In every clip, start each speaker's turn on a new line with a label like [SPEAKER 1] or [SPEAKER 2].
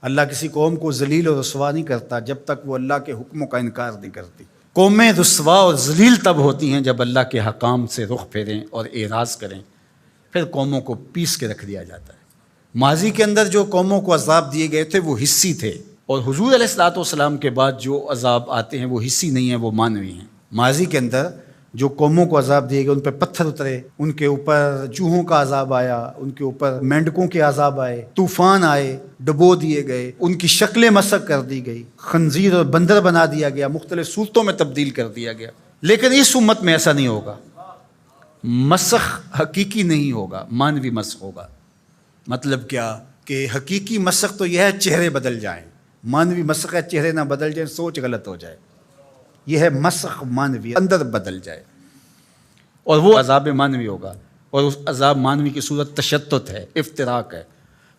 [SPEAKER 1] اللہ کسی قوم کو ذلیل و رسوا نہیں کرتا جب تک وہ اللہ کے حکموں کا انکار نہیں کرتی۔ قومیں رسوا اور ذلیل تب ہوتی ہیں جب اللہ کے حکام سے رخ پھیریں اور اعراض کریں، پھر قوموں کو پیس کے رکھ دیا جاتا ہے۔ ماضی کے اندر جو قوموں کو عذاب دیے گئے تھے وہ حصی تھے، اور حضور علیہ الصلوۃ والسلام کے بعد جو عذاب آتے ہیں وہ حصی نہیں ہیں، وہ معنوی ہیں۔ ماضی کے اندر جو قوموں کو عذاب دیے گئے، ان پہ پتھر اترے، ان کے اوپر چوہوں کا عذاب آیا، ان کے اوپر مینڈکوں کے عذاب آئے، طوفان آئے، ڈبو دیے گئے، ان کی شکلیں مسخ کر دی گئی، خنزیر اور بندر بنا دیا گیا، مختلف صورتوں میں تبدیل کر دیا گیا۔ لیکن اس امت میں ایسا نہیں ہوگا، مسخ حقیقی نہیں ہوگا، مانوی مسخ ہوگا۔ مطلب کیا کہ حقیقی مسخ تو یہ ہے چہرے بدل جائیں، مانوی مسخ ہے چہرے نہ بدل جائیں، سوچ غلط ہو جائے۔ یہ ہے مسخ مانوی، اندر بدل جائے، اور وہ عذاب مانوی ہوگا، اور اس عذاب مانوی کی صورت تشتت ہے، افتراق ہے۔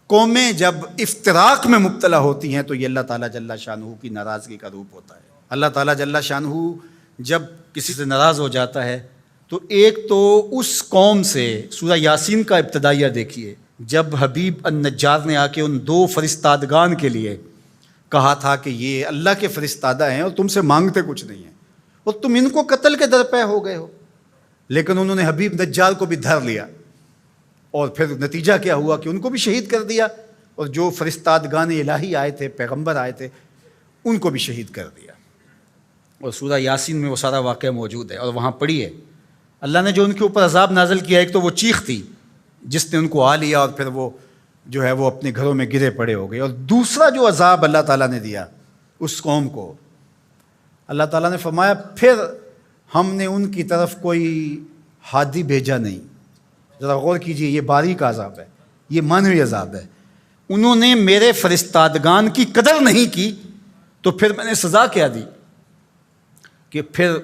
[SPEAKER 1] قومیں جب افتراق میں مبتلا ہوتی ہیں تو یہ اللہ تعالیٰ جل شانہ کی ناراضگی کا روپ ہوتا ہے۔ اللہ تعالیٰ جل شانہ جب کسی سے ناراض ہو جاتا ہے تو ایک تو اس قوم سے، سورہ یاسین کا ابتدائیہ دیکھیے، جب حبیب النجار نے آ کے ان دو فرستادگان کے لیے کہا تھا کہ یہ اللہ کے فرستادہ ہیں اور تم سے مانگتے کچھ نہیں ہیں، اور تم ان کو قتل کے درپے ہو گئے ہو، لیکن انہوں نے حبیب نجار کو بھی دھر لیا، اور پھر نتیجہ کیا ہوا کہ ان کو بھی شہید کر دیا، اور جو فرستادگان الہی آئے تھے، پیغمبر آئے تھے، ان کو بھی شہید کر دیا۔ اور سورہ یاسین میں وہ سارا واقعہ موجود ہے، اور وہاں پڑھیے اللہ نے جو ان کے اوپر عذاب نازل کیا۔ ایک تو وہ چیخ تھی جس نے ان کو آ لیا، اور پھر وہ جو ہے وہ اپنے گھروں میں گرے پڑے ہو گئے، اور دوسرا جو عذاب اللہ تعالیٰ نے دیا اس قوم کو، اللہ تعالیٰ نے فرمایا پھر ہم نے ان کی طرف کوئی ہادی بھیجا نہیں۔ ذرا غور کیجئے، یہ باریک عذاب ہے، یہ مانوی عذاب ہے۔ انہوں نے میرے فرستادگان کی قدر نہیں کی تو پھر میں نے سزا کیا دی کہ پھر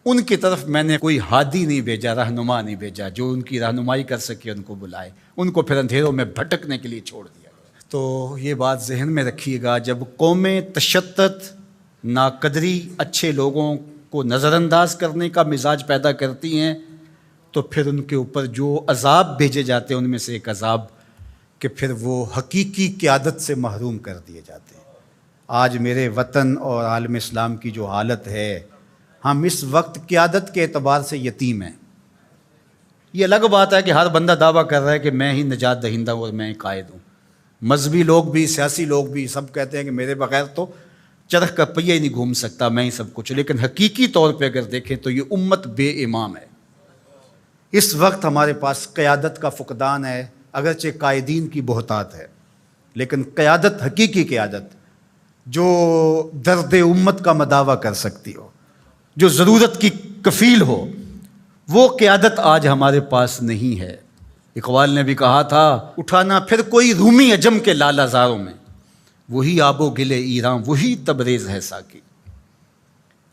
[SPEAKER 1] ان کی طرف میں نے کوئی ہادی نہیں بھیجا، رہنما نہیں بھیجا جو ان کی رہنمائی کر سکے، ان کو بلائے، ان کو پھر اندھیروں میں بھٹکنے کے لیے چھوڑ دیا۔ تو یہ بات ذہن میں رکھیے گا، جب قومیں تشدد، ناقدری، اچھے لوگوں کو نظر انداز کرنے کا مزاج پیدا کرتی ہیں تو پھر ان کے اوپر جو عذاب بھیجے جاتے ہیں ان میں سے ایک عذاب کہ پھر وہ حقیقی قیادت سے محروم کر دیے جاتے ہیں۔ آج میرے وطن اور عالم اسلام کی جو حالت ہے، ہم اس وقت قیادت کے اعتبار سے یتیم ہیں۔ یہ الگ بات ہے کہ ہر بندہ دعویٰ کر رہا ہے کہ میں ہی نجات دہندہ ہوں اور میں ہی قائد ہوں۔ مذہبی لوگ بھی، سیاسی لوگ بھی، سب کہتے ہیں کہ میرے بغیر تو چرخ کا پہیہ ہی نہیں گھوم سکتا، میں ہی سب کچھ۔ لیکن حقیقی طور پہ اگر دیکھیں تو یہ امت بے امام ہے۔ اس وقت ہمارے پاس قیادت کا فقدان ہے، اگرچہ قائدین کی بہتات ہے، لیکن قیادت، حقیقی قیادت جو درد امت کا مداوع کر سکتی ہو، جو ضرورت کی کفیل ہو، وہ قیادت آج ہمارے پاس نہیں ہے۔ اقبال نے بھی کہا تھا، اٹھانا پھر کوئی رومی عجم کے لالہ زاروں میں، وہی آب و گل ایران، وہی تبریز ہے ساکی۔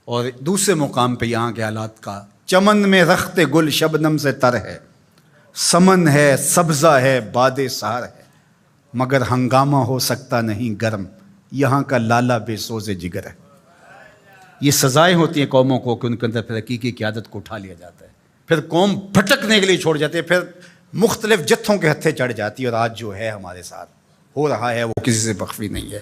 [SPEAKER 1] اور دوسرے مقام پہ یہاں کے حالات کا، چمن میں رخت گل شبنم سے تر ہے، سمن ہے، سبزہ ہے، باد سحر ہے، مگر ہنگامہ ہو سکتا نہیں گرم، یہاں کا لالہ بے سوز جگر ہے۔ یہ سزائیں ہوتی ہیں قوموں کو کہ ان کے اندر پھر حقیقی قیادت کو اٹھا لیا جاتا ہے، پھر قوم بھٹکنے کے لیے چھوڑ جاتے ہیں، پھر مختلف جتھوں کے ہتھے چڑھ جاتی ہے، اور آج جو ہے ہمارے ساتھ ہو رہا ہے وہ کسی سے مخفی نہیں ہے۔